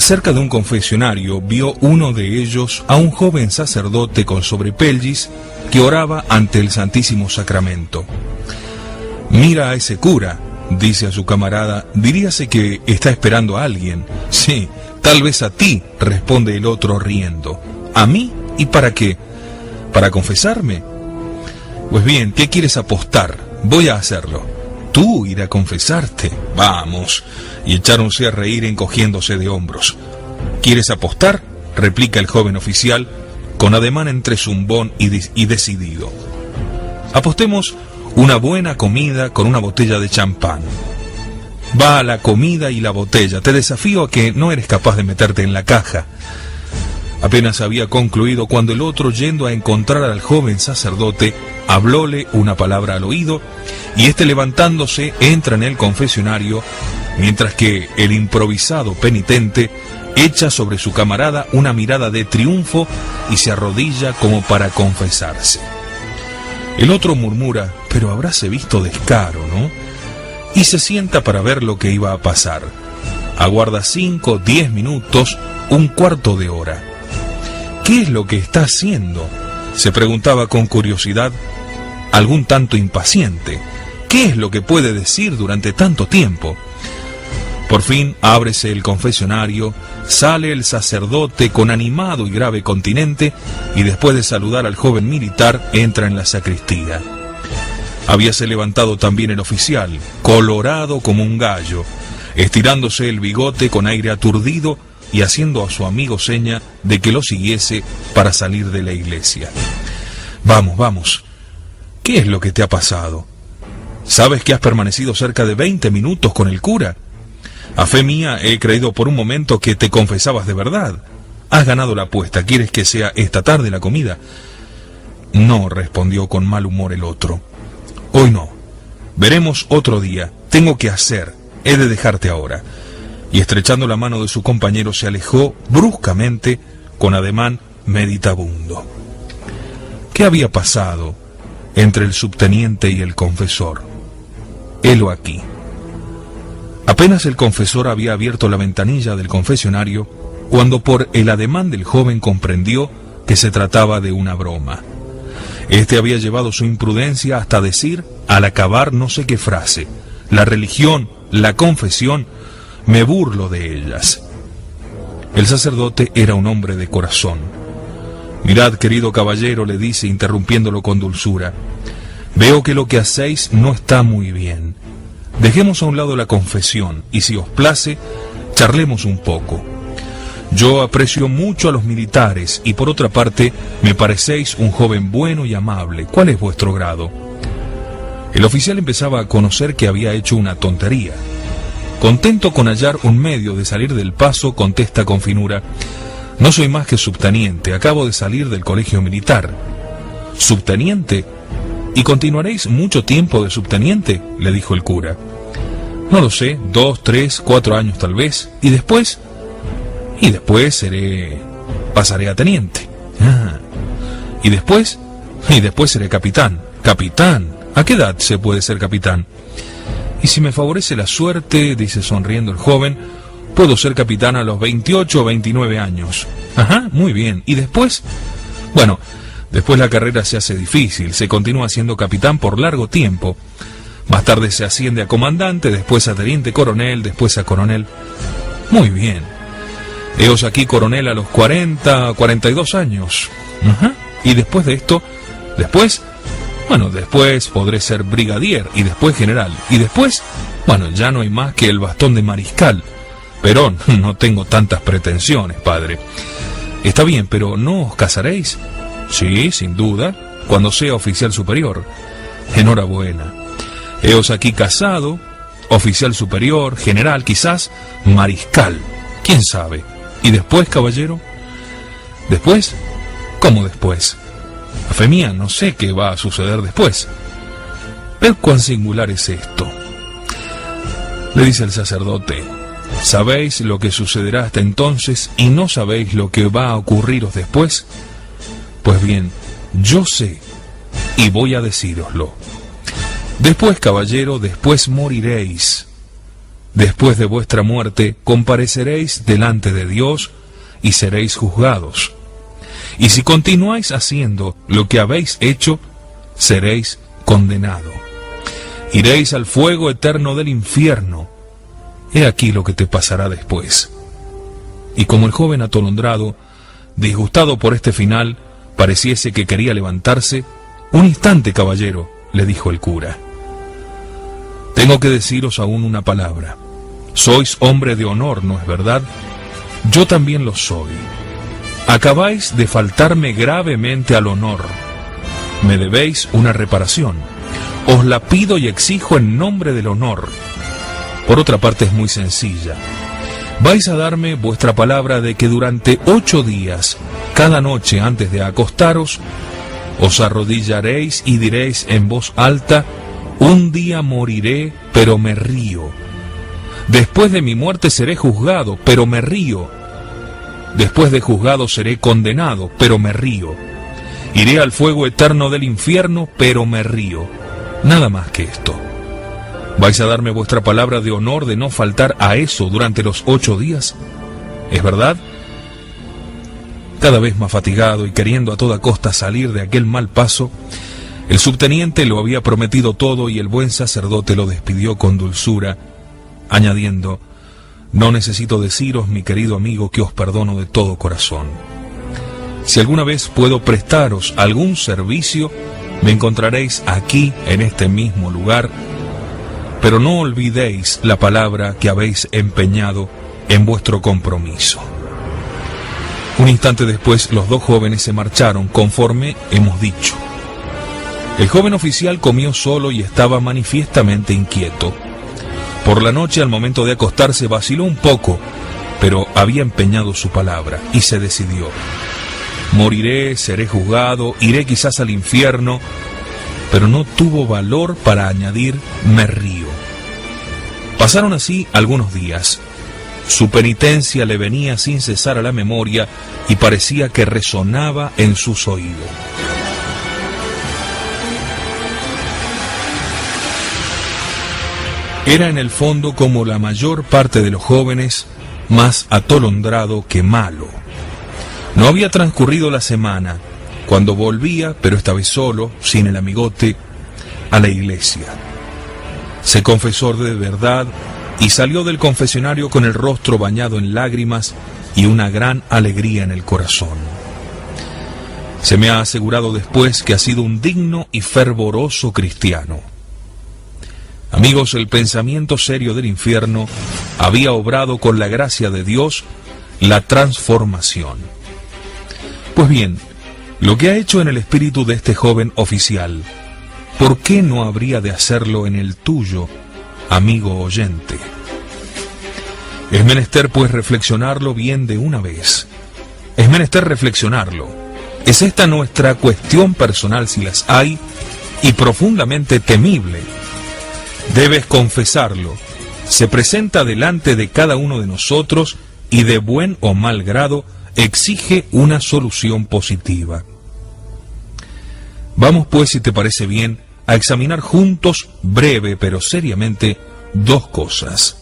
Cerca de un confesionario vio uno de ellos a un joven sacerdote con sobrepellis que oraba ante el Santísimo Sacramento. «Mira a ese cura», dice a su camarada, «diríase que está esperando a alguien». «Sí, tal vez a ti», responde el otro riendo. «¿A mí? ¿Y para qué? ¿Para confesarme?» «Pues bien, ¿qué quieres apostar? Voy a hacerlo». «¿Tú ir a confesarte? Vamos». Y echáronse a reír encogiéndose de hombros. «¿Quieres apostar?», replica el joven oficial, con ademán entre zumbón y decidido. «Apostemos una buena comida con una botella de champán». «Va a la comida y la botella. Te desafío a que no eres capaz de meterte en la caja». Apenas había concluido cuando el otro, yendo a encontrar al joven sacerdote, hablóle una palabra al oído, y éste, levantándose, entra en el confesionario, mientras que el improvisado penitente echa sobre su camarada una mirada de triunfo y se arrodilla como para confesarse. El otro murmura: «Pero habráse visto descaro, ¿no?», y se sienta para ver lo que iba a pasar. Aguarda 5, 10 minutos, un cuarto de hora. «¿Qué es lo que está haciendo?», se preguntaba con curiosidad, algún tanto impaciente. «¿Qué es lo que puede decir durante tanto tiempo?». Por fin ábrese el confesionario, sale el sacerdote con animado y grave continente, y después de saludar al joven militar, entra en la sacristía. Habíase levantado también el oficial, colorado como un gallo, estirándose el bigote con aire aturdido y haciendo a su amigo seña de que lo siguiese para salir de la iglesia. «Vamos, vamos. ¿Qué es lo que te ha pasado? ¿Sabes que has permanecido cerca de 20 minutos con el cura? A fe mía, he creído por un momento que te confesabas de verdad. Has ganado la apuesta. ¿Quieres que sea esta tarde la comida?». «No», respondió con mal humor el otro. «Hoy no. Veremos otro día. Tengo que hacer. He de dejarte ahora». Y estrechando la mano de su compañero se alejó bruscamente, con ademán meditabundo. ¿Qué había pasado entre el subteniente y el confesor? Helo aquí. Apenas el confesor había abierto la ventanilla del confesionario, cuando por el ademán del joven comprendió que se trataba de una broma. Este había llevado su imprudencia hasta decir, al acabar no sé qué frase: «La religión, la confesión, me burlo de ellas». El sacerdote era un hombre de corazón. «Mirad, querido caballero», le dice, interrumpiéndolo con dulzura, «veo que lo que hacéis no está muy bien. Dejemos a un lado la confesión, y si os place, charlemos un poco. Yo aprecio mucho a los militares, y por otra parte, me parecéis un joven bueno y amable. ¿Cuál es vuestro grado?». El oficial empezaba a conocer que había hecho una tontería. Contento con hallar un medio de salir del paso, contesta con finura: «No soy más que subteniente, acabo de salir del colegio militar». «¿Subteniente? ¿Y continuaréis mucho tiempo de subteniente?», le dijo el cura. «No lo sé, 2, 3, 4 años tal vez, y después pasaré a teniente». «Ah, ¿y después?». «Y después seré capitán». «¿Capitán? ¿A qué edad se puede ser capitán?». «Y si me favorece la suerte», dice sonriendo el joven, «puedo ser capitán a los 28 o 29 años». «Ajá, muy bien. ¿Y después?». «Bueno, después la carrera se hace difícil, se continúa siendo capitán por largo tiempo. Más tarde se asciende a comandante, después a teniente coronel, después a coronel». «Muy bien. Heos aquí coronel a los 40, 42 años». «Ajá. ¿Y después de esto?». «Después? Bueno, después podré ser brigadier y después general. Y después, bueno, ya no hay más que el bastón de mariscal. Pero no tengo tantas pretensiones, padre». «Está bien, pero ¿no os casaréis?». «Sí, sin duda, cuando sea oficial superior». «Enhorabuena. Heos aquí casado, oficial superior, general, quizás mariscal. ¿Quién sabe? ¿Y después, caballero?». «¿Después? ¿Cómo después?». «A fe mía, no sé qué va a suceder después». «Ved cuán singular es esto», le dice el sacerdote. «Sabéis lo que sucederá hasta entonces y no sabéis lo que va a ocurriros después. Pues bien, yo sé y voy a decíroslo. Después, caballero, después moriréis». después de vuestra muerte compareceréis delante de Dios y seréis juzgados. Y si continuáis haciendo lo que habéis hecho, seréis condenados. Iréis al fuego eterno del infierno. He aquí lo que te pasará después. Y como el joven atolondrado, disgustado por este final, pareciese que quería levantarse, «Un instante, caballero», le dijo el cura. «Tengo que deciros aún una palabra. Sois hombre de honor, ¿no es verdad? Yo también lo soy. Acabáis de faltarme gravemente al honor. Me debéis una reparación. Os la pido y exijo en nombre del honor. Por otra parte es muy sencilla. Vais a darme vuestra palabra de que durante 8 días, cada noche antes de acostaros, os arrodillaréis y diréis en voz alta: un día moriré, pero me río. Después de mi muerte seré juzgado, pero me río. Después de juzgado seré condenado, pero me río. Iré al fuego eterno del infierno, pero me río. Nada más que esto. ¿Vais a darme vuestra palabra de honor de no faltar a eso durante los 8 días? ¿Es verdad? Cada vez más fatigado y queriendo a toda costa salir de aquel mal paso, el subteniente lo había prometido todo y el buen sacerdote lo despidió con dulzura, añadiendo: no necesito deciros, mi querido amigo, que os perdono de todo corazón. Si alguna vez puedo prestaros algún servicio, me encontraréis aquí, en este mismo lugar, pero no olvidéis la palabra que habéis empeñado en vuestro compromiso. Un instante después, los 2 jóvenes se marcharon, conforme hemos dicho. El joven oficial comió solo y estaba manifiestamente inquieto. Por la noche, al momento de acostarse, vaciló un poco, pero había empeñado su palabra y se decidió. Moriré, seré juzgado, iré quizás al infierno, pero no tuvo valor para añadir: me río. Pasaron así algunos días. Su penitencia le venía sin cesar a la memoria y parecía que resonaba en sus oídos. Era en el fondo, como la mayor parte de los jóvenes, más atolondrado que malo. No había transcurrido la semana cuando volvía, pero esta vez solo, sin el amigote, a la iglesia. Se confesó de verdad y salió del confesionario con el rostro bañado en lágrimas y una gran alegría en el corazón. Se me ha asegurado después que ha sido un digno y fervoroso cristiano. Amigos, el pensamiento serio del infierno había obrado con la gracia de Dios la transformación. Pues bien, lo que ha hecho en el espíritu de este joven oficial, ¿por qué no habría de hacerlo en el tuyo, amigo oyente? Es menester pues reflexionarlo bien de una vez. Es menester reflexionarlo. ¿Es esta nuestra cuestión personal, si las hay, y profundamente temible? Debes confesarlo. Se presenta delante de cada uno de nosotros y de buen o mal grado exige una solución positiva. Vamos pues, si te parece bien, a examinar juntos, breve pero seriamente, 2 cosas.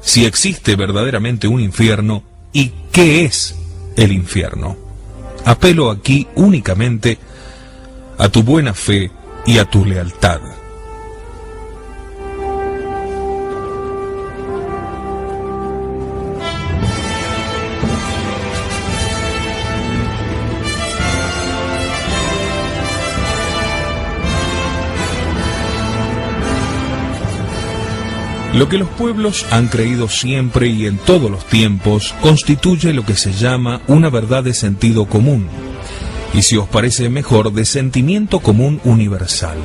Si existe verdaderamente un infierno y qué es el infierno. Apelo aquí únicamente a tu buena fe y a tu lealtad. Lo que los pueblos han creído siempre y en todos los tiempos constituye lo que se llama una verdad de sentido común, y si os parece mejor, de sentimiento común universal.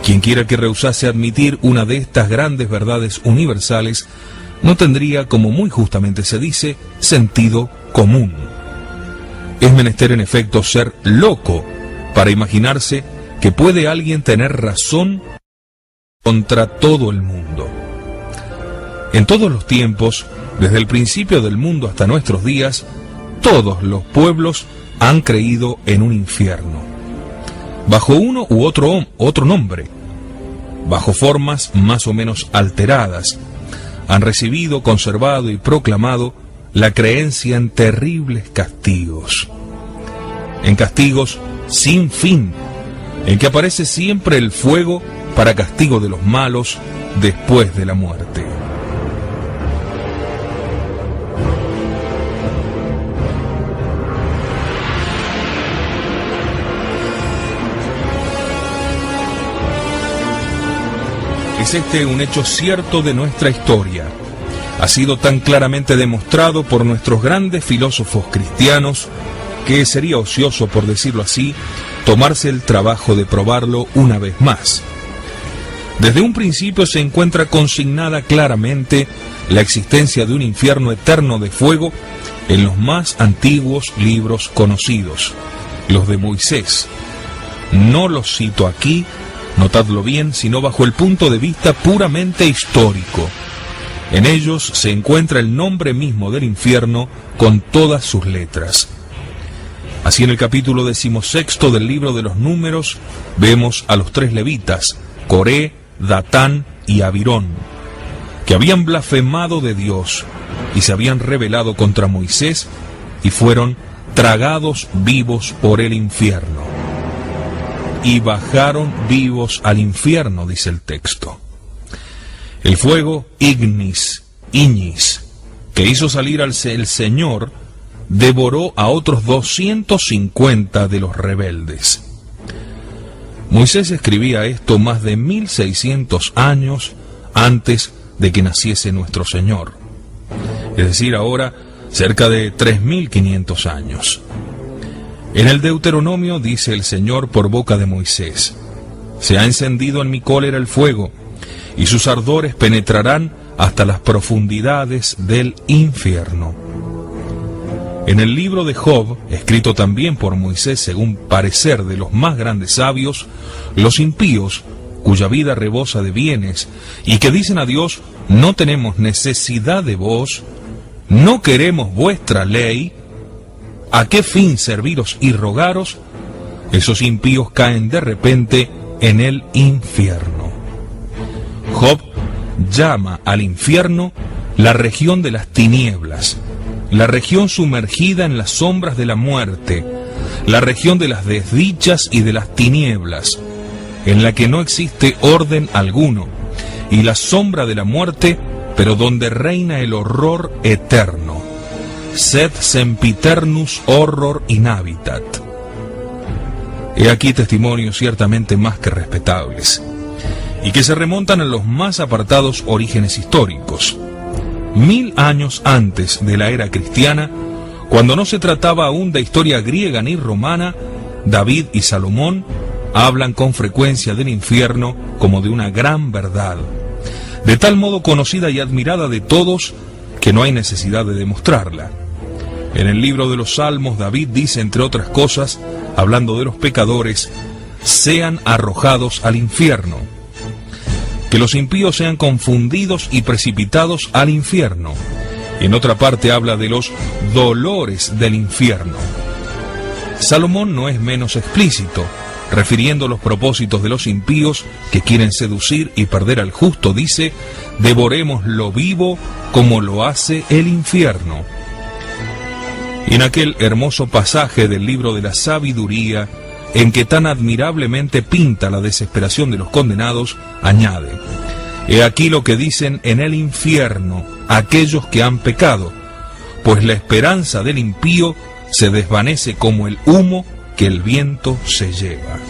Quien quiera que rehusase admitir una de estas grandes verdades universales no tendría, como muy justamente se dice, sentido común. Es menester en efecto ser loco para imaginarse que puede alguien tener razón contra todo el mundo. En todos los tiempos, desde el principio del mundo hasta nuestros días, todos los pueblos han creído en un infierno, bajo uno u otro nombre, bajo formas más o menos alteradas, han recibido, conservado y proclamado la creencia en terribles castigos, en castigos sin fin, en que aparece siempre el fuego para castigo de los malos después de la muerte. Es este un hecho cierto de nuestra historia. Ha sido tan claramente demostrado por nuestros grandes filósofos cristianos que sería ocioso, por decirlo así, tomarse el trabajo de probarlo una vez más. Desde un principio se encuentra consignada claramente la existencia de un infierno eterno de fuego en los más antiguos libros conocidos, los de Moisés. No los cito aquí, notadlo bien, sino bajo el punto de vista puramente histórico. En ellos se encuentra el nombre mismo del infierno con todas sus letras. Así, en el capítulo 16 del libro de los Números vemos a los 3 levitas, Coré, Datán y Abirón, que habían blasfemado de Dios y se habían rebelado contra Moisés y fueron tragados vivos por el infierno. Y bajaron vivos al infierno, dice el texto. El fuego Iñis, que hizo salir el Señor, devoró a otros 250 de los rebeldes. Moisés escribía esto más de 1600 años antes de que naciese nuestro Señor. Es decir, ahora cerca de 3500 años. En el Deuteronomio dice el Señor por boca de Moisés: se ha encendido en mi cólera el fuego, y sus ardores penetrarán hasta las profundidades del infierno. En el libro de Job, escrito también por Moisés según parecer de los más grandes sabios, los impíos, cuya vida rebosa de bienes, y que dicen a Dios: no tenemos necesidad de vos, no queremos vuestra ley, ¿a qué fin serviros y rogaros? Esos impíos caen de repente en el infierno. Job llama al infierno la región de las tinieblas, la región sumergida en las sombras de la muerte, la región de las desdichas y de las tinieblas, en la que no existe orden alguno, y la sombra de la muerte, pero donde reina el horror eterno. Sed sempiternus horror inhabitat. He aquí testimonios ciertamente más que respetables, y que se remontan a los más apartados orígenes históricos. 1000 años antes de la era cristiana, cuando no se trataba aún de historia griega ni romana, David y Salomón hablan con frecuencia del infierno como de una gran verdad, de tal modo conocida y admirada de todos que no hay necesidad de demostrarla. En el libro de los Salmos, David dice, entre otras cosas, hablando de los pecadores: sean arrojados al infierno, que los impíos sean confundidos y precipitados al infierno. En otra parte habla de los dolores del infierno. Salomón no es menos explícito, refiriendo los propósitos de los impíos que quieren seducir y perder al justo, dice: devoremos lo vivo como lo hace el infierno. Y en aquel hermoso pasaje del libro de la sabiduría, en que tan admirablemente pinta la desesperación de los condenados, añade: he aquí lo que dicen en el infierno aquellos que han pecado, pues la esperanza del impío se desvanece como el humo que el viento se lleva.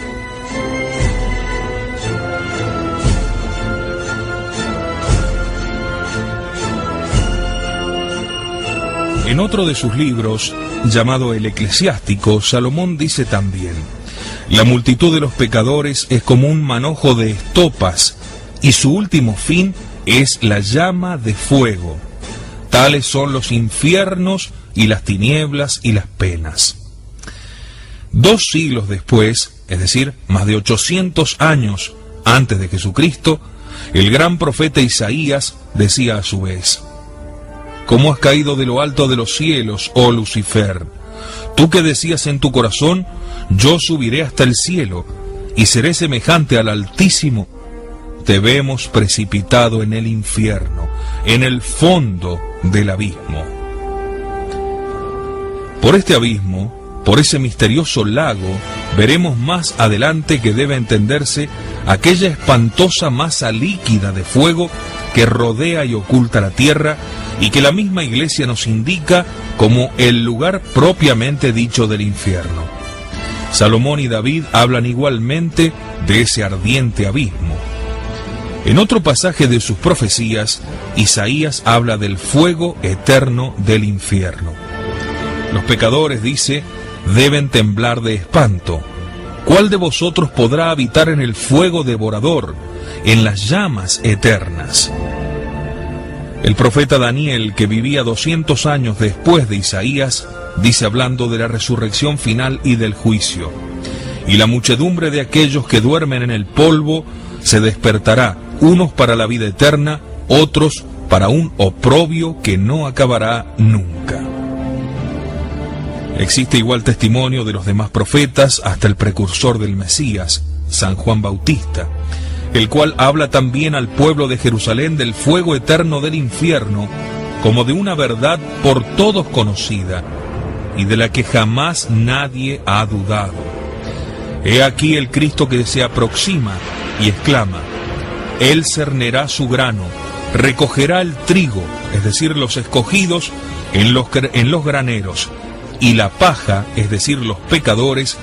En otro de sus libros, llamado El Eclesiástico, Salomón dice también: la multitud de los pecadores es como un manojo de estopas, y su último fin es la llama de fuego. Tales son los infiernos y las tinieblas y las penas. 2 siglos después, es decir, más de 800 años antes de Jesucristo, el gran profeta Isaías decía a su vez: ¿cómo has caído de lo alto de los cielos, oh Lucifer? Tú que decías en tu corazón: yo subiré hasta el cielo y seré semejante al Altísimo. Te vemos precipitado en el infierno, en el fondo del abismo. Por este abismo, por ese misterioso lago, veremos más adelante que debe entenderse aquella espantosa masa líquida de fuego que rodea y oculta la tierra y que la misma Iglesia nos indica como el lugar propiamente dicho del infierno. Salomón y David hablan igualmente de ese ardiente abismo. En otro pasaje de sus profecías, Isaías habla del fuego eterno del infierno. Los pecadores, dice, deben temblar de espanto. ¿Cuál de vosotros podrá habitar en el fuego devorador, en las llamas eternas? El profeta Daniel, que vivía 200 años después de Isaías, dice hablando de la resurrección final y del juicio: y la muchedumbre de aquellos que duermen en el polvo se despertará, unos para la vida eterna, otros para un oprobio que no acabará nunca. Existe igual testimonio de los demás profetas hasta el precursor del Mesías, San Juan Bautista, el cual habla también al pueblo de Jerusalén del fuego eterno del infierno, como de una verdad por todos conocida, y de la que jamás nadie ha dudado. He aquí el Cristo que se aproxima, y exclama: Él cernerá su grano, recogerá el trigo, es decir, los escogidos, en los graneros, y la paja, es decir, los pecadores,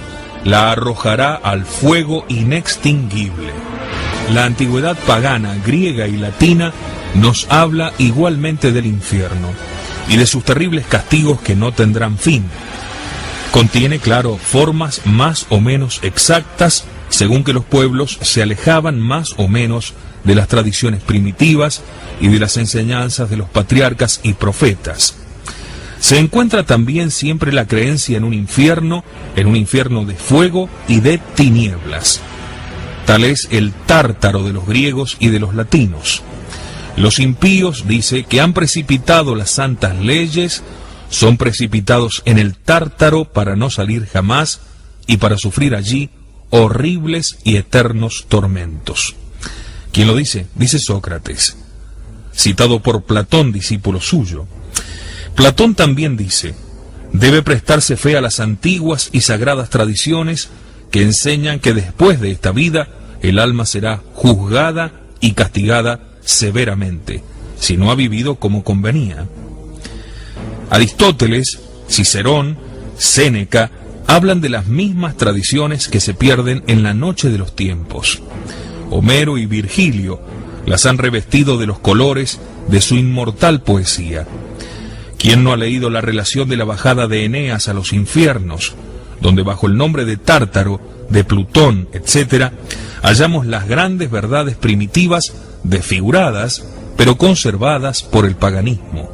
la arrojará al fuego inextinguible. La antigüedad pagana, griega y latina nos habla igualmente del infierno y de sus terribles castigos que no tendrán fin. Contiene, claro, formas más o menos exactas según que los pueblos se alejaban más o menos de las tradiciones primitivas y de las enseñanzas de los patriarcas y profetas. Se encuentra también siempre la creencia en un infierno de fuego y de tinieblas. Tal es el tártaro de los griegos y de los latinos. Los impíos, dice, que han precipitado las santas leyes, son precipitados en el tártaro para no salir jamás y para sufrir allí horribles y eternos tormentos. ¿Quién lo dice? Dice Sócrates, citado por Platón, discípulo suyo. Platón también dice: debe prestarse fe a las antiguas y sagradas tradiciones que enseñan que después de esta vida el alma será juzgada y castigada severamente, si no ha vivido como convenía. Aristóteles, Cicerón, Séneca hablan de las mismas tradiciones que se pierden en la noche de los tiempos. Homero y Virgilio las han revestido de los colores de su inmortal poesía. ¿Quién no ha leído la relación de la bajada de Eneas a los infiernos, donde bajo el nombre de Tártaro, de Plutón, etc., hallamos las grandes verdades primitivas desfiguradas, pero conservadas por el paganismo?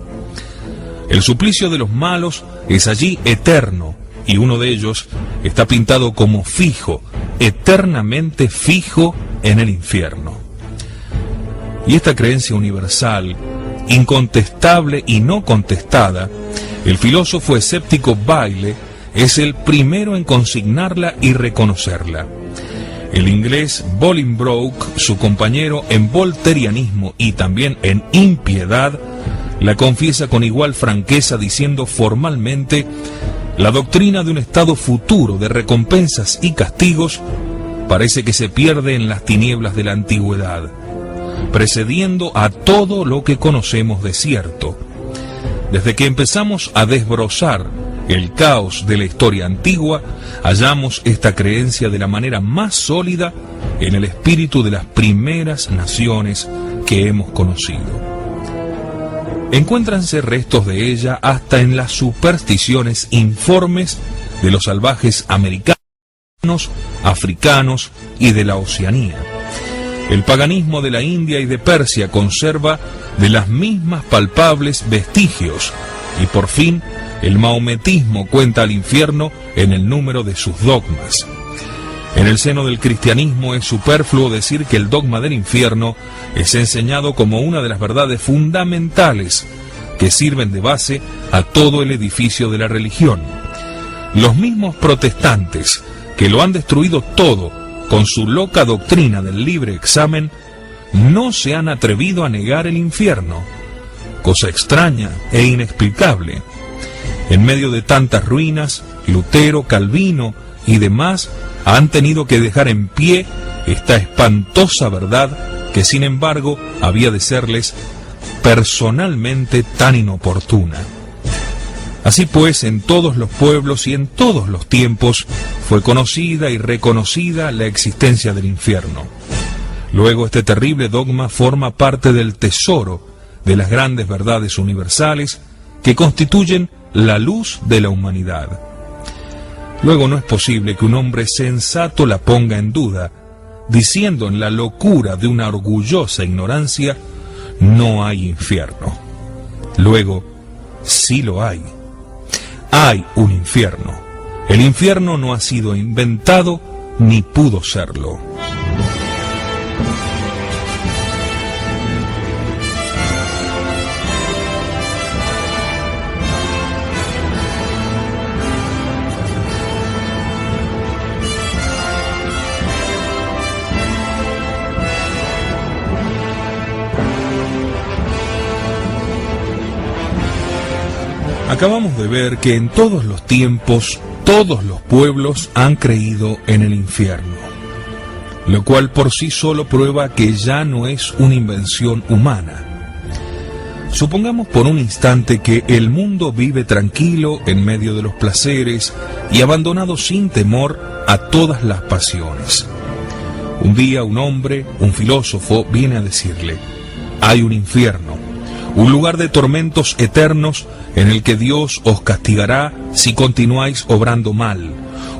El suplicio de los malos es allí eterno, y uno de ellos está pintado como fijo, eternamente fijo en el infierno. Y esta creencia universal, incontestable y no contestada, el filósofo escéptico Bayle es el primero en consignarla y reconocerla. El inglés Bolingbroke, su compañero en volterianismo y también en impiedad, la confiesa con igual franqueza, diciendo formalmente: la doctrina de un estado futuro de recompensas y castigos parece que se pierde en las tinieblas de la antigüedad, precediendo a todo lo que conocemos de cierto. Desde que empezamos a desbrozar el caos de la historia antigua, hallamos esta creencia de la manera más sólida en el espíritu de las primeras naciones que hemos conocido. Encuéntranse restos de ella hasta en las supersticiones informes de los salvajes americanos, africanos y de la Oceanía. El paganismo de la India y de Persia conserva de las mismas palpables vestigios, y por fin el maometismo cuenta al infierno en el número de sus dogmas. En el seno del cristianismo es superfluo decir que el dogma del infierno es enseñado como una de las verdades fundamentales que sirven de base a todo el edificio de la religión. Los mismos protestantes que lo han destruido todo con su loca doctrina del libre examen no se han atrevido a negar el infierno, cosa extraña e inexplicable. En medio de tantas ruinas, Lutero, Calvino y demás han tenido que dejar en pie esta espantosa verdad que sin embargo había de serles personalmente tan inoportuna. Así pues, en todos los pueblos y en todos los tiempos fue conocida y reconocida la existencia del infierno. Luego este terrible dogma forma parte del tesoro de las grandes verdades universales que constituyen la luz de la humanidad. Luego no es posible que un hombre sensato la ponga en duda, diciendo en la locura de una orgullosa ignorancia: no hay infierno. Luego, sí lo hay. Hay un infierno. El infierno no ha sido inventado ni pudo serlo. Acabamos de ver que en todos los tiempos, todos los pueblos han creído en el infierno, lo cual por sí solo prueba que ya no es una invención humana. Supongamos por un instante que el mundo vive tranquilo en medio de los placeres y abandonado sin temor a todas las pasiones. Un día un hombre, un filósofo, viene a decirle: hay un infierno, un lugar de tormentos eternos en el que Dios os castigará si continuáis obrando mal,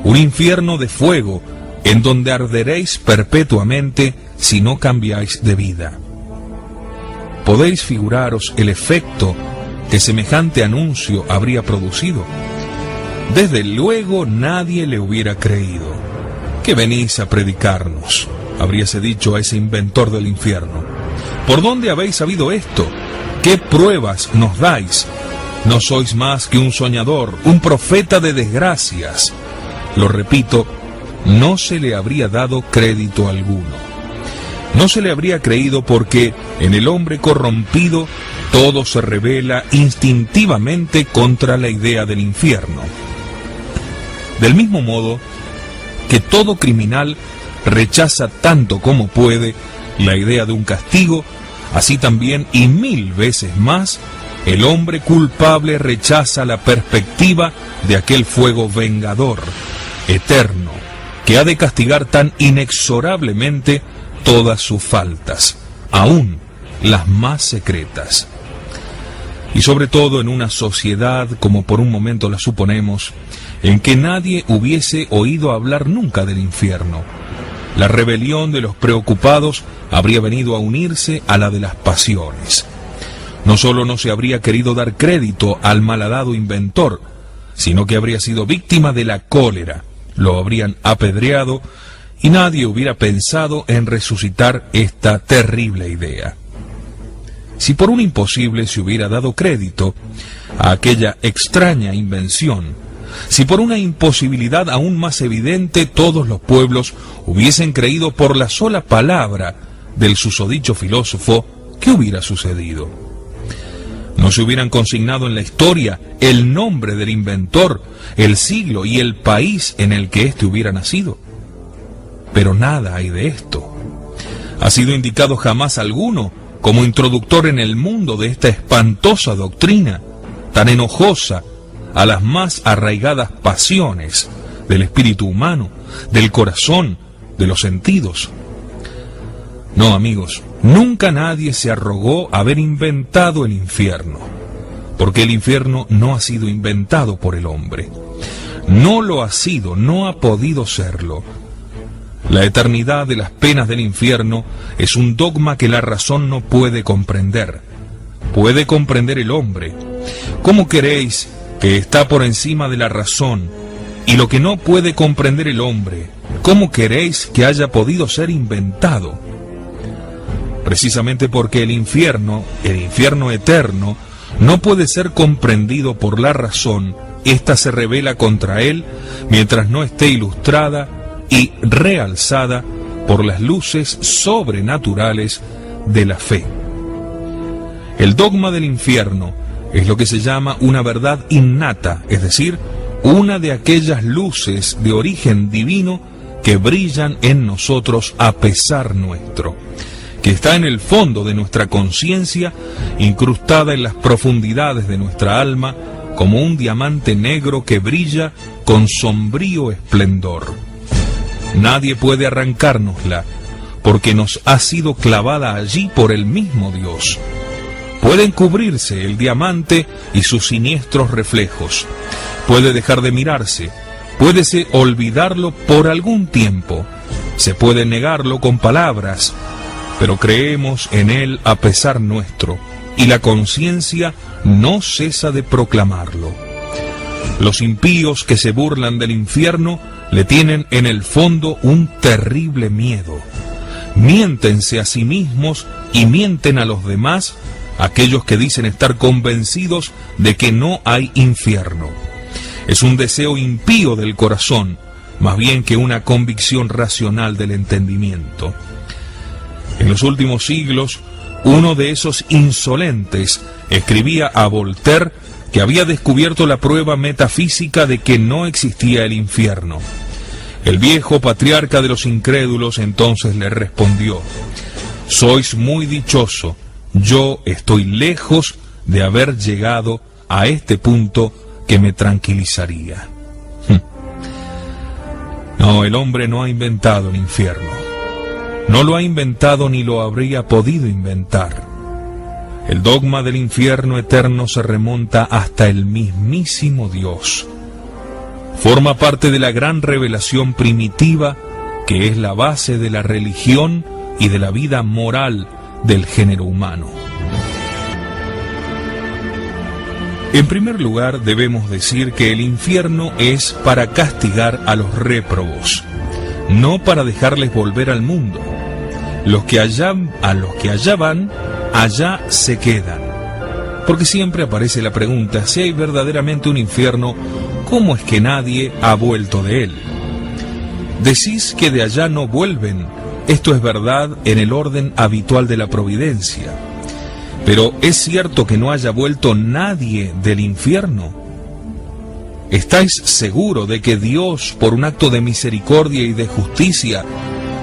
un infierno de fuego en donde arderéis perpetuamente si no cambiáis de vida. ¿Podéis figuraros el efecto que semejante anuncio habría producido? Desde luego nadie le hubiera creído. ¿Qué venís a predicarnos?, habríase dicho a ese inventor del infierno. ¿Por dónde habéis sabido esto? ¿Qué pruebas nos dais? No sois más que un soñador, un profeta de desgracias. Lo repito, no se le habría dado crédito alguno. No se le habría creído porque en el hombre corrompido todo se revela instintivamente contra la idea del infierno. Del mismo modo que todo criminal rechaza tanto como puede la idea de un castigo, así también y 1000 veces más, el hombre culpable rechaza la perspectiva de aquel fuego vengador, eterno, que ha de castigar tan inexorablemente todas sus faltas, aún las más secretas. Y sobre todo en una sociedad, como por un momento la suponemos, en que nadie hubiese oído hablar nunca del infierno, la rebelión de los preocupados habría venido a unirse a la de las pasiones. No solo no se habría querido dar crédito al malhadado inventor, sino que habría sido víctima de la cólera, lo habrían apedreado y nadie hubiera pensado en resucitar esta terrible idea. Si por un imposible se hubiera dado crédito a aquella extraña invención, si por una imposibilidad aún más evidente todos los pueblos hubiesen creído por la sola palabra del susodicho filósofo, ¿qué hubiera sucedido? ¿No se hubieran consignado en la historia el nombre del inventor, el siglo y el país en el que éste hubiera nacido? Pero nada hay de esto. ¿Ha sido indicado jamás alguno como introductor en el mundo de esta espantosa doctrina, tan enojosa a las más arraigadas pasiones del espíritu humano, del corazón, de los sentidos? No, amigos, nunca nadie se arrogó haber inventado el infierno, porque el infierno no ha sido inventado por el hombre. No lo ha sido, no ha podido serlo. La eternidad de las penas del infierno es un dogma que la razón no puede comprender. Puede comprender el hombre. ¿Cómo queréis que está por encima de la razón y lo que no puede comprender el hombre, cómo queréis que haya podido ser inventado? Precisamente porque el infierno eterno, no puede ser comprendido por la razón, ésta se revela contra él mientras no esté ilustrada y realzada por las luces sobrenaturales de la fe. El dogma del infierno es lo que se llama una verdad innata, es decir, una de aquellas luces de origen divino que brillan en nosotros a pesar nuestro, que está en el fondo de nuestra conciencia, incrustada en las profundidades de nuestra alma, como un diamante negro que brilla con sombrío esplendor. Nadie puede arrancárnosla, porque nos ha sido clavada allí por el mismo Dios. Puede encubrirse el diamante y sus siniestros reflejos. Puede dejar de mirarse. Puédese olvidarlo por algún tiempo. Se puede negarlo con palabras, pero creemos en él a pesar nuestro, y la conciencia no cesa de proclamarlo. Los impíos que se burlan del infierno le tienen en el fondo un terrible miedo. Miéntense a sí mismos y mienten a los demás, aquellos que dicen estar convencidos de que no hay infierno. Es un deseo impío del corazón, más bien que una convicción racional del entendimiento. En los últimos siglos, uno de esos insolentes escribía a Voltaire que había descubierto la prueba metafísica de que no existía el infierno. El viejo patriarca de los incrédulos entonces le respondió: «Sois muy dichoso. Yo estoy lejos de haber llegado a este punto que me tranquilizaría». No, el hombre no ha inventado el infierno. No lo ha inventado ni lo habría podido inventar. El dogma del infierno eterno se remonta hasta el mismísimo Dios. Forma parte de la gran revelación primitiva que es la base de la religión y de la vida moral del género humano. En primer lugar, debemos decir que el infierno es para castigar a los réprobos, no para dejarles volver al mundo. A los que allá van, allá se quedan. Porque siempre aparece la pregunta: si hay verdaderamente un infierno, ¿cómo es que nadie ha vuelto de él? Decís que de allá no vuelven. Esto es verdad en el orden habitual de la providencia. Pero ¿es cierto que no haya vuelto nadie del infierno? ¿Estáis seguro de que Dios, por un acto de misericordia y de justicia,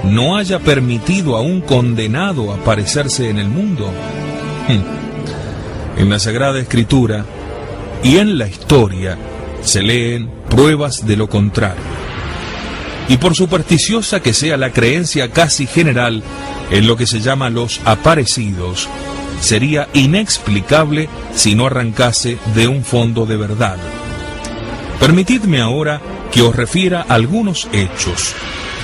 no haya permitido a un condenado aparecerse en el mundo? En la Sagrada Escritura y en la historia se leen pruebas de lo contrario. Y por supersticiosa que sea la creencia casi general en lo que se llama los aparecidos, sería inexplicable si no arrancase de un fondo de verdad. Permitidme ahora que os refiera algunos hechos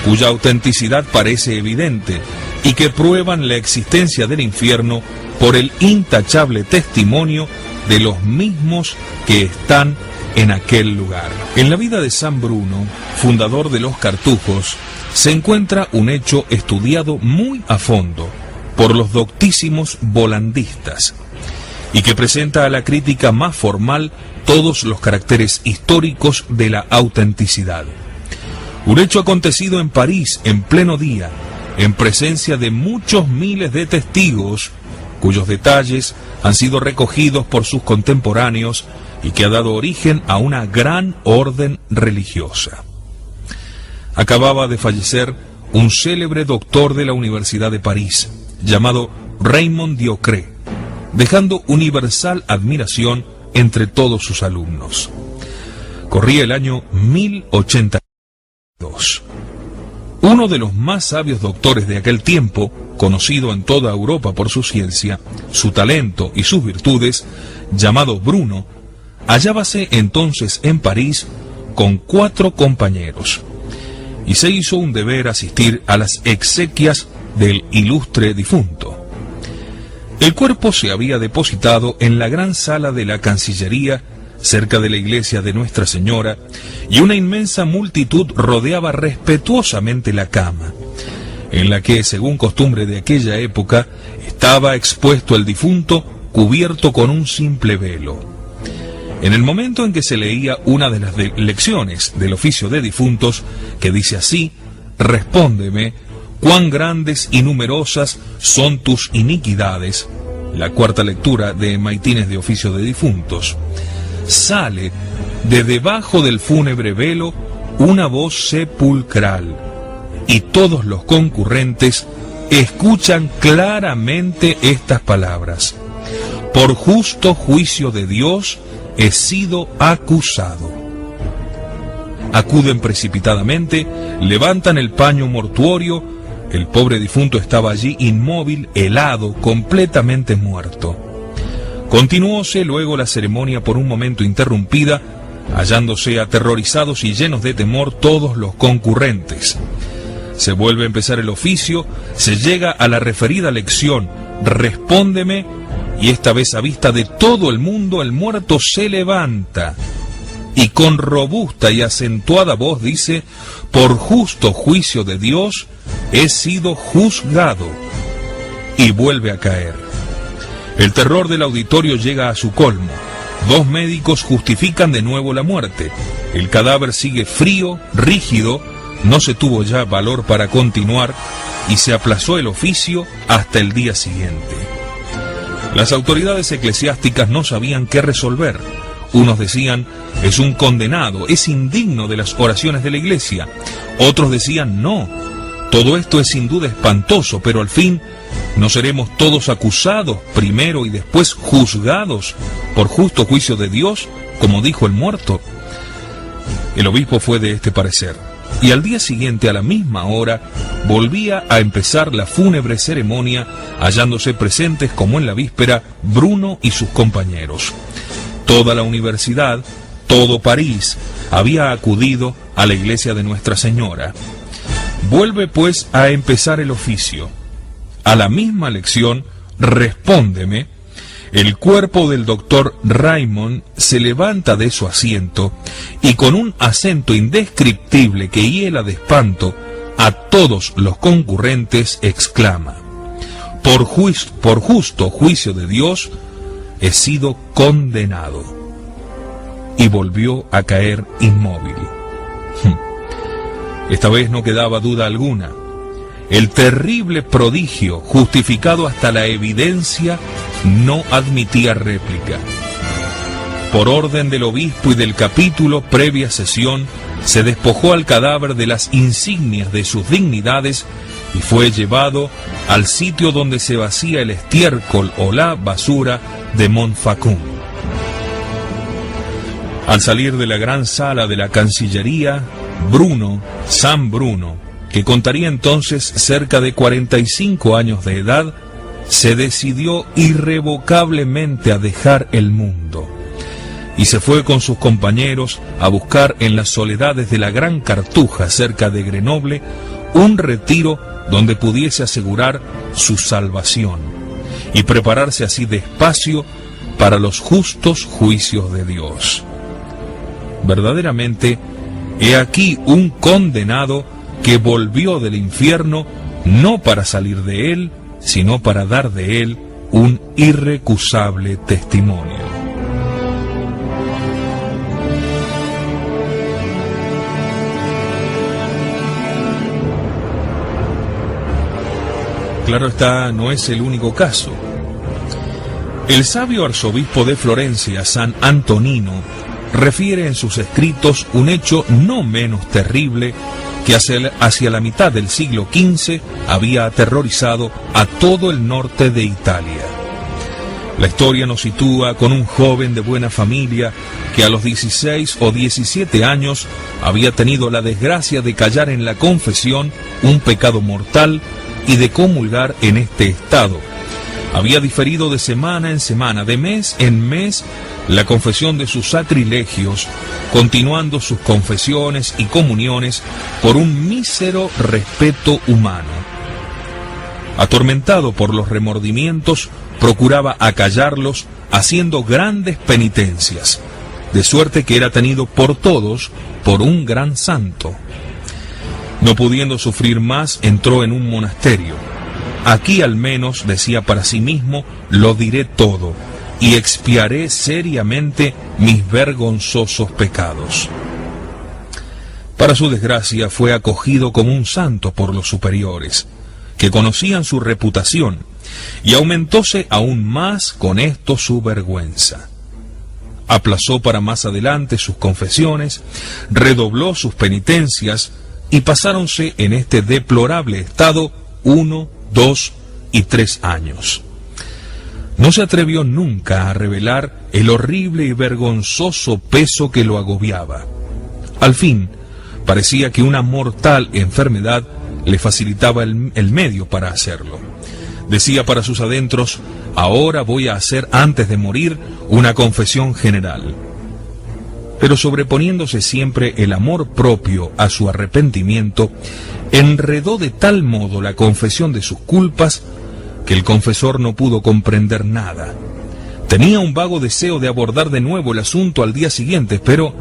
cuya autenticidad parece evidente y que prueban la existencia del infierno por el intachable testimonio de los mismos que están en aquel lugar. En la vida de San Bruno, fundador de los cartujos, se encuentra un hecho estudiado muy a fondo por los doctísimos volandistas y que presenta a la crítica más formal todos los caracteres históricos de la autenticidad. Un hecho acontecido en París en pleno día, en presencia de muchos miles de testigos, cuyos detalles han sido recogidos por sus contemporáneos y que ha dado origen a una gran orden religiosa. Acababa de fallecer un célebre doctor de la Universidad de París, llamado Raymond Diocré, dejando universal admiración entre todos sus alumnos. Corría el año 1082. Uno de los más sabios doctores de aquel tiempo, conocido en toda Europa por su ciencia, su talento y sus virtudes, llamado Bruno, hallábase entonces en París con 4 compañeros, y se hizo un deber asistir a las exequias del ilustre difunto. El cuerpo se había depositado en la gran sala de la Cancillería, cerca de la iglesia de Nuestra Señora, y una inmensa multitud rodeaba respetuosamente la cama, en la que, según costumbre de aquella época, estaba expuesto el difunto cubierto con un simple velo. En el momento en que se leía una de las lecciones del oficio de difuntos, que dice así: «Respóndeme, cuán grandes y numerosas son tus iniquidades», la cuarta lectura de Maitines de Oficio de Difuntos, sale de debajo del fúnebre velo una voz sepulcral, y todos los concurrentes escuchan claramente estas palabras: por justo juicio de Dios he sido acusado. Acuden precipitadamente, levantan el paño mortuorio. El pobre difunto estaba allí inmóvil, helado, completamente muerto. Continuóse luego la ceremonia por un momento interrumpida, hallándose aterrorizados y llenos de temor todos los concurrentes. Se vuelve a empezar el oficio, se llega a la referida lección, respóndeme, y esta vez a vista de todo el mundo el muerto se levanta y con robusta y acentuada voz dice: por justo juicio de Dios he sido juzgado, y vuelve a caer. El terror del auditorio llega a su colmo. 2 médicos justifican de nuevo la muerte. El cadáver sigue frío, rígido, no se tuvo ya valor para continuar y se aplazó el oficio hasta el día siguiente. Las autoridades eclesiásticas no sabían qué resolver. Unos decían: es un condenado, es indigno de las oraciones de la iglesia. Otros decían: no, todo esto es sin duda espantoso, pero al fin ¿no seremos todos acusados primero y después juzgados por justo juicio de Dios, como dijo el muerto? El obispo fue de este parecer, y al día siguiente a la misma hora volvía a empezar la fúnebre ceremonia, hallándose presentes como en la víspera Bruno y sus compañeros. Toda la universidad, todo París, había acudido a la iglesia de Nuestra Señora. Vuelve pues a empezar el oficio. A la misma lección, respóndeme, el cuerpo del doctor Raymond se levanta de su asiento y con un acento indescriptible que hiela de espanto a todos los concurrentes exclama: por justo juicio de Dios he sido condenado. Y volvió a caer inmóvil. Esta vez no quedaba duda alguna. El terrible prodigio, justificado hasta la evidencia, no admitía réplica. Por orden del obispo y del capítulo, previa sesión, se despojó al cadáver de las insignias de sus dignidades y fue llevado al sitio donde se vacía el estiércol o la basura de Montfaucon. Al salir de la gran sala de la Cancillería, San Bruno, que contaría entonces cerca de 45 años de edad, se decidió irrevocablemente a dejar el mundo y se fue con sus compañeros a buscar en las soledades de la Gran Cartuja, cerca de Grenoble, un retiro donde pudiese asegurar su salvación y prepararse así despacio para los justos juicios de Dios. Verdaderamente, he aquí un condenado que volvió del infierno no para salir de él, sino para dar de él un irrecusable testimonio. Claro está, no es el único caso. El sabio arzobispo de Florencia, San Antonino, refiere en sus escritos un hecho no menos terrible que hacia la mitad del siglo XV había aterrorizado a todo el norte de Italia. La historia nos sitúa con un joven de buena familia que a los 16 o 17 años había tenido la desgracia de callar en la confesión un pecado mortal y de comulgar en este estado. Había diferido de semana en semana, de mes en mes, la confesión de sus sacrilegios, continuando sus confesiones y comuniones por un mísero respeto humano. Atormentado por los remordimientos, procuraba acallarlos haciendo grandes penitencias, de suerte que era tenido por todos por un gran santo. No pudiendo sufrir más, entró en un monasterio. Aquí al menos, decía para sí mismo, lo diré todo, y expiaré seriamente mis vergonzosos pecados. Para su desgracia, fue acogido como un santo por los superiores. que conocían su reputación, y aumentóse aún más con esto su vergüenza. Aplazó para más adelante sus confesiones, redobló sus penitencias, y pasáronse en este deplorable estado 1, 2 y 3 años. No se atrevió nunca a revelar el horrible y vergonzoso peso que lo agobiaba. Al fin, parecía que una mortal enfermedad le facilitaba el medio para hacerlo. Decía para sus adentros: ahora voy a hacer antes de morir una confesión general. Pero sobreponiéndose siempre el amor propio a su arrepentimiento, enredó de tal modo la confesión de sus culpas que el confesor no pudo comprender nada. Tenía un vago deseo de abordar de nuevo el asunto al día siguiente, pero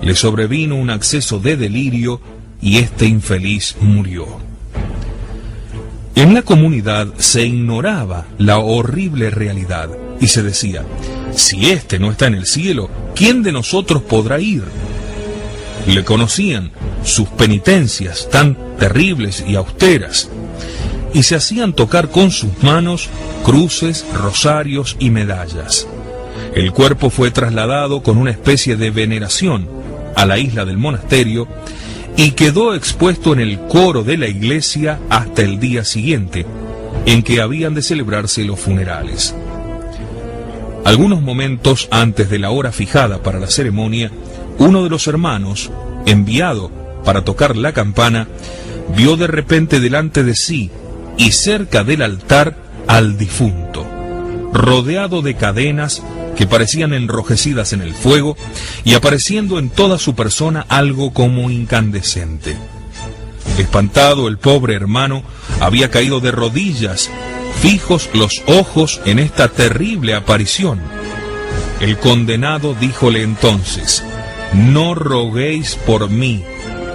le sobrevino un acceso de delirio y este infeliz murió. En la comunidad se ignoraba la horrible realidad y se decía: si éste no está en el cielo, ¿quién de nosotros podrá ir? Le conocían sus penitencias tan terribles y austeras, y se hacían tocar con sus manos cruces, rosarios y medallas. El cuerpo fue trasladado con una especie de veneración a la isla del monasterio y quedó expuesto en el coro de la iglesia hasta el día siguiente, en que habían de celebrarse los funerales. Algunos momentos antes de la hora fijada para la ceremonia, uno de los hermanos, enviado para tocar la campana, vio de repente delante de sí y cerca del altar al difunto, rodeado de cadenas que parecían enrojecidas en el fuego y apareciendo en toda su persona algo como incandescente. Espantado, el pobre hermano había caído de rodillas, fijos los ojos en esta terrible aparición. El condenado díjole entonces: no roguéis por mí,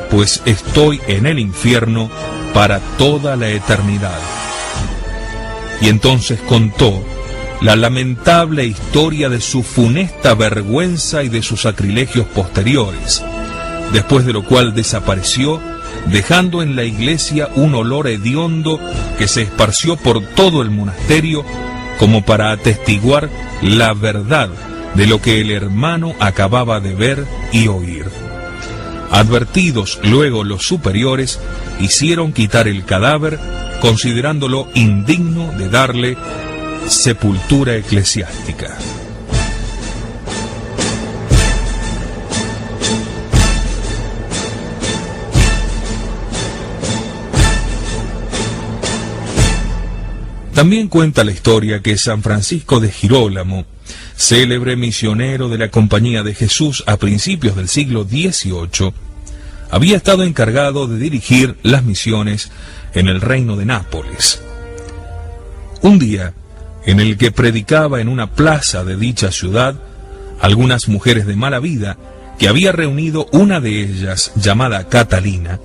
pues estoy en el infierno para toda la eternidad. Y entonces contó la lamentable historia de su funesta vergüenza y de sus sacrilegios posteriores, después de lo cual desapareció, dejando en la iglesia un olor hediondo que se esparció por todo el monasterio como para atestiguar la verdad de lo que el hermano acababa de ver y oír. Advertidos luego los superiores, hicieron quitar el cadáver, considerándolo indigno de darle sepultura eclesiástica. También cuenta la historia que San Francisco de Girolamo, célebre misionero de la Compañía de Jesús a principios del siglo XVIII, había estado encargado de dirigir las misiones en el reino de Nápoles. Un día, en el que predicaba en una plaza de dicha ciudad, algunas mujeres de mala vida, que había reunido una de ellas, llamada Catalina,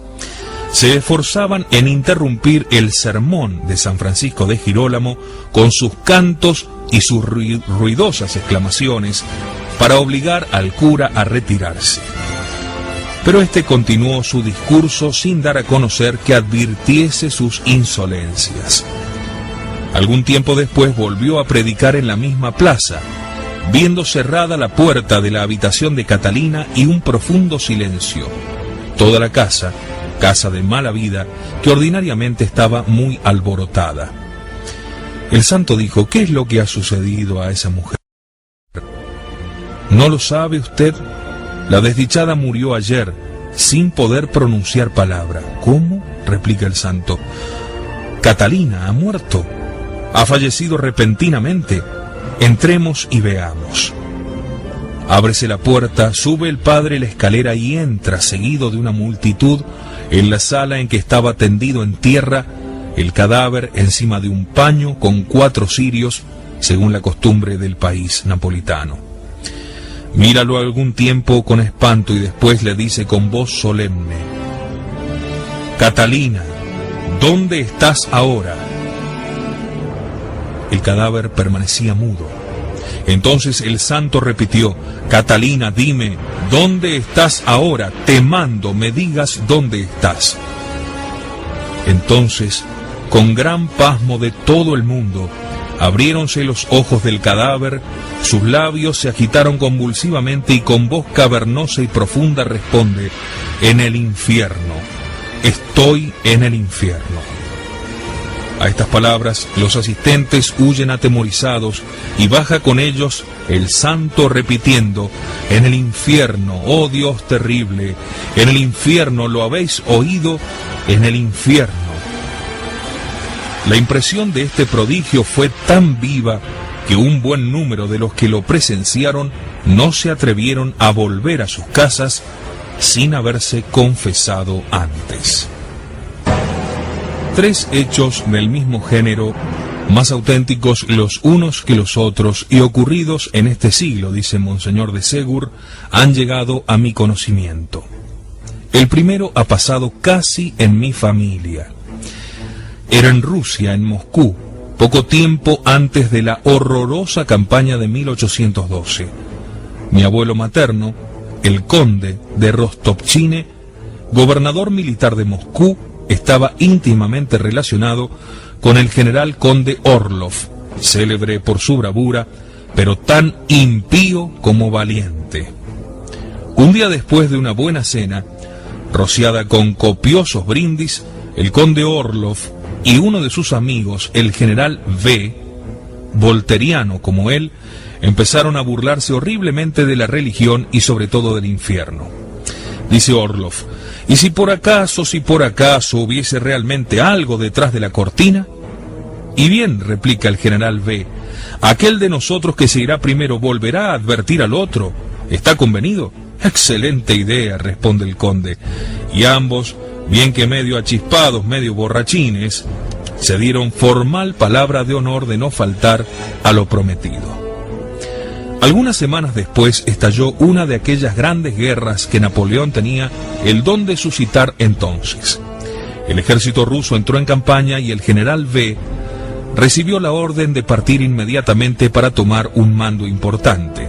se esforzaban en interrumpir el sermón de San Francisco de Girolamo con sus cantos y sus ruidosas exclamaciones para obligar al cura a retirarse. Pero este continuó su discurso sin dar a conocer que advirtiese sus insolencias. Algún tiempo después volvió a predicar en la misma plaza, viendo cerrada la puerta de la habitación de Catalina y un profundo silencio. Toda la casa de mala vida, que ordinariamente estaba muy alborotada. El santo dijo: ¿qué es lo que ha sucedido a esa mujer? ¿No lo sabe usted? La desdichada murió ayer, sin poder pronunciar palabra. ¿Cómo?, replica el santo. Catalina ha muerto. Ha fallecido repentinamente. Entremos y veamos. Ábrese la puerta, sube el padre la escalera y entra, seguido de una multitud, en la sala en que estaba tendido en tierra el cadáver encima de un paño con 4 cirios, según la costumbre del país napolitano. Míralo algún tiempo con espanto y después le dice con voz solemne: Catalina, ¿dónde estás ahora? El cadáver permanecía mudo. Entonces el santo repitió: Catalina, dime, ¿dónde estás ahora? Te mando, me digas dónde estás. Entonces con gran pasmo de todo el mundo, abriéronse los ojos del cadáver, sus labios se agitaron convulsivamente y con voz cavernosa y profunda responde: en el infierno, estoy en el infierno. A estas palabras los asistentes huyen atemorizados y baja con ellos el santo repitiendo: en el infierno, oh Dios terrible, en el infierno, ¿lo habéis oído? En el infierno. La impresión de este prodigio fue tan viva que un buen número de los que lo presenciaron no se atrevieron a volver a sus casas sin haberse confesado antes. Tres hechos del mismo género, más auténticos los unos que los otros y ocurridos en este siglo, dice Monseñor de Segur, han llegado a mi conocimiento. El primero ha pasado casi en mi familia. Era en Rusia, en Moscú, poco tiempo antes de la horrorosa campaña de 1812. Mi abuelo materno, el conde de Rostopchine, gobernador militar de Moscú, estaba íntimamente relacionado con el general conde Orlov, célebre por su bravura, pero tan impío como valiente. Un día después de una buena cena, rociada con copiosos brindis, el conde Orlov y uno de sus amigos, el general V, volteriano como él, empezaron a burlarse horriblemente de la religión y sobre todo del infierno. Dice Orlov: ¿y si por acaso hubiese realmente algo detrás de la cortina? Y bien, replica el general V, aquel de nosotros que se irá primero volverá a advertir al otro. ¿Está convenido? Excelente idea, responde el conde. Y ambos, bien que medio achispados, medio borrachines, se dieron formal palabra de honor de no faltar a lo prometido. Algunas semanas después estalló una de aquellas grandes guerras que Napoleón tenía el don de suscitar entonces. El ejército ruso entró en campaña y el general V recibió la orden de partir inmediatamente para tomar un mando importante.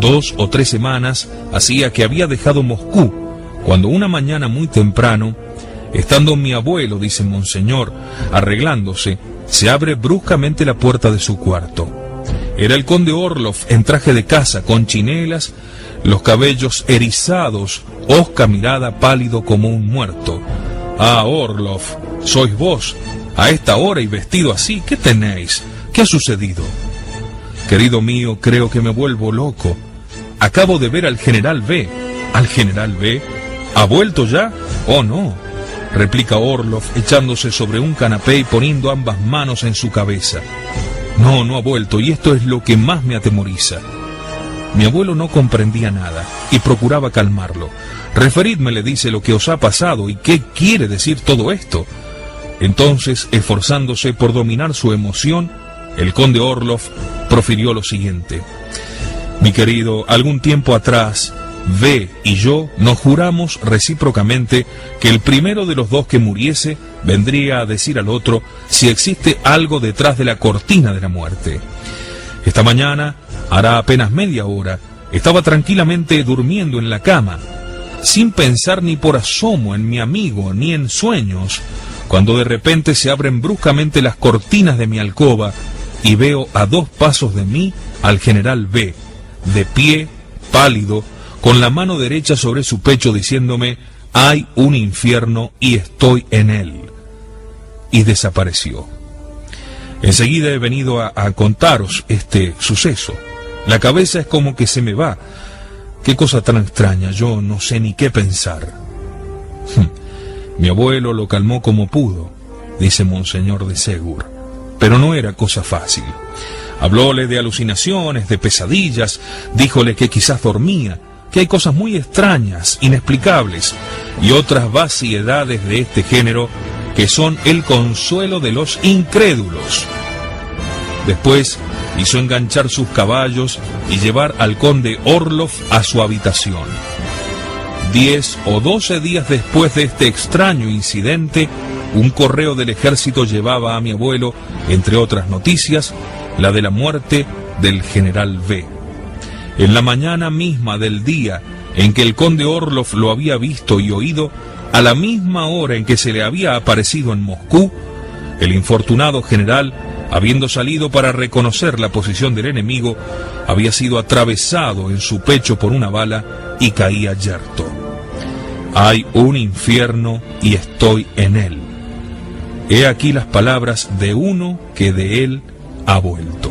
2 o 3 semanas hacía que había dejado Moscú, cuando una mañana muy temprano, estando mi abuelo, dice Monseñor, arreglándose, se abre bruscamente la puerta de su cuarto. Era el conde Orlov en traje de casa, con chinelas, los cabellos erizados, hosca mirada, pálido como un muerto. Ah, Orlov, sois vos, a esta hora y vestido así, ¿qué tenéis? ¿Qué ha sucedido? Querido mío, creo que me vuelvo loco. Acabo de ver al general V. ¿Al general V? ¿Ha vuelto ya? Oh, no, replica Orlov, echándose sobre un canapé y poniendo ambas manos en su cabeza. No, no ha vuelto, y esto es lo que más me atemoriza. Mi abuelo no comprendía nada y procuraba calmarlo. Referidme, le dice, lo que os ha pasado y qué quiere decir todo esto. Entonces, esforzándose por dominar su emoción, el conde Orlov profirió lo siguiente: mi querido, algún tiempo atrás, V y yo nos juramos recíprocamente que el primero de los dos que muriese vendría a decir al otro si existe algo detrás de la cortina de la muerte. Esta mañana, hará apenas media hora, estaba tranquilamente durmiendo en la cama, sin pensar ni por asomo en mi amigo ni en sueños, cuando de repente se abren bruscamente las cortinas de mi alcoba y veo a 2 pasos de mí al general V, de pie, pálido, con la mano derecha sobre su pecho, diciéndome: hay un infierno y estoy en él. Y desapareció. Enseguida he venido a contaros este suceso. La cabeza es como que se me va. Qué cosa tan extraña, yo no sé ni qué pensar. Mi abuelo lo calmó como pudo, dice Monseñor de Segur, pero no era cosa fácil. Hablóle de alucinaciones, de pesadillas, díjole que quizás dormía, que hay cosas muy extrañas, inexplicables, y otras vaciedades de este género que son el consuelo de los incrédulos. Después hizo enganchar sus caballos y llevar al conde Orlov a su habitación. 10 o 12 días después de este extraño incidente, un correo del ejército llevaba a mi abuelo, entre otras noticias, la de la muerte del general V. En la mañana misma del día en que el conde Orlov lo había visto y oído, a la misma hora en que se le había aparecido en Moscú, El infortunado general, habiendo salido para reconocer la posición del enemigo, había sido atravesado en su pecho por una bala y caía yerto. Hay un infierno y estoy en él. He aquí las palabras de uno que de él ha vuelto.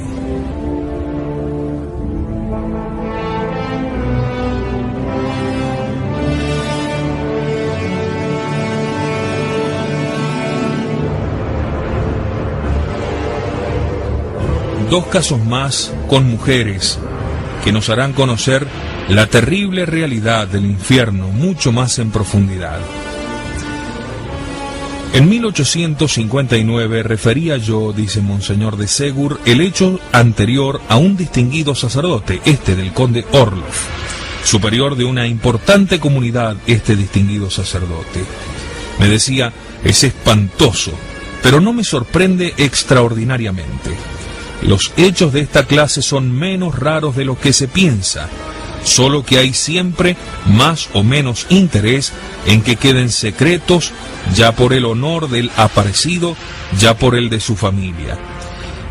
Dos casos más con mujeres que nos harán conocer la terrible realidad del infierno mucho más en profundidad. En 1859 refería yo, dice Monseñor de Segur, el hecho anterior a un distinguido sacerdote, del conde Orloff, superior de una importante comunidad, distinguido sacerdote. Me decía, es espantoso, pero no me sorprende extraordinariamente. Los hechos de esta clase son menos raros de lo que se piensa, solo que hay siempre más o menos interés en que queden secretos, ya por el honor del aparecido, ya por el de su familia.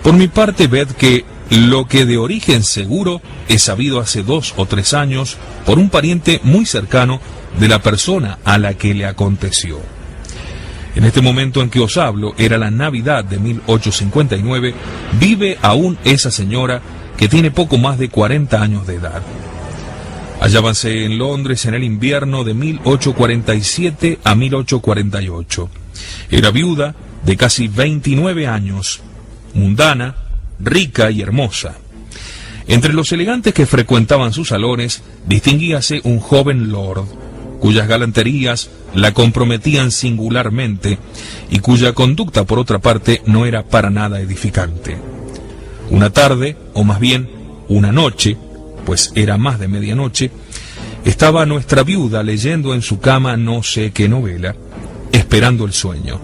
Por mi parte, ved que lo que de origen seguro es sabido hace 2 o 3 años por un pariente muy cercano de la persona a la que le aconteció. En este momento en que os hablo, era la Navidad de 1859, vive aún esa señora que tiene poco más de 40 años de edad. Hallábanse en Londres en el invierno de 1847 a 1848. Era viuda de casi 29 años, mundana, rica y hermosa. Entre los elegantes que frecuentaban sus salones, distinguíase un joven lord, cuyas galanterías la comprometían singularmente y cuya conducta, por otra parte, no era para nada edificante. Una tarde, o más bien una noche, pues era más de medianoche, estaba nuestra viuda leyendo en su cama no sé qué novela, esperando el sueño.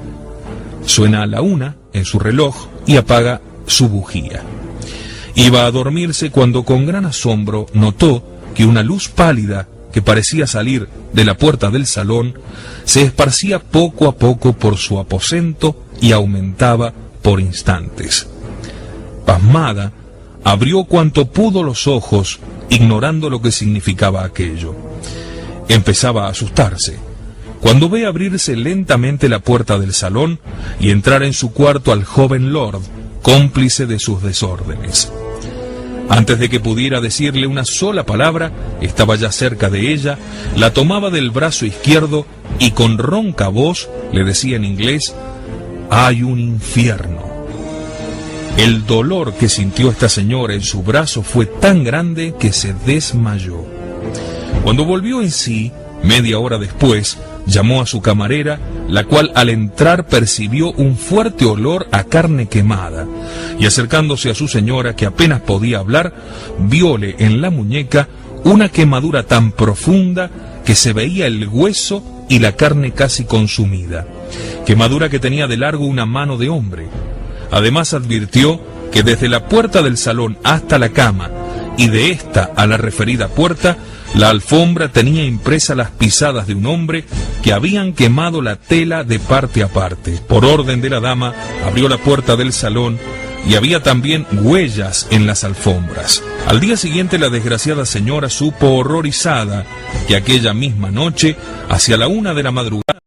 Suena a la 1 en su reloj y apaga su bujía. Iba a dormirse cuando con gran asombro notó que una luz pálida que parecía salir de la puerta del salón se esparcía poco a poco por su aposento y aumentaba por instantes. Pasmada, abrió cuanto pudo los ojos, ignorando lo que significaba aquello. Empezaba a asustarse, cuando ve abrirse lentamente la puerta del salón y entrar en su cuarto al joven lord, cómplice de sus desórdenes. Antes de que pudiera decirle una sola palabra, estaba ya cerca de ella, la tomaba del brazo izquierdo y con ronca voz le decía en inglés: «Hay un infierno». El dolor que sintió esta señora en su brazo fue tan grande que se desmayó. Cuando volvió en sí, media hora después, llamó a su camarera, la cual al entrar percibió un fuerte olor a carne quemada, y acercándose a su señora, que apenas podía hablar, vióle en la muñeca una quemadura tan profunda que se veía el hueso y la carne casi consumida, quemadura que tenía de largo una mano de hombre. Además advirtió que desde la puerta del salón hasta la cama, y de esta a la referida puerta, la alfombra tenía impresas las pisadas de un hombre que habían quemado la tela de parte a parte. Por orden de la dama, abrió la puerta del salón y había también huellas en las alfombras. Al día siguiente, la desgraciada señora supo horrorizada que aquella misma noche, hacia la 1 de la madrugada,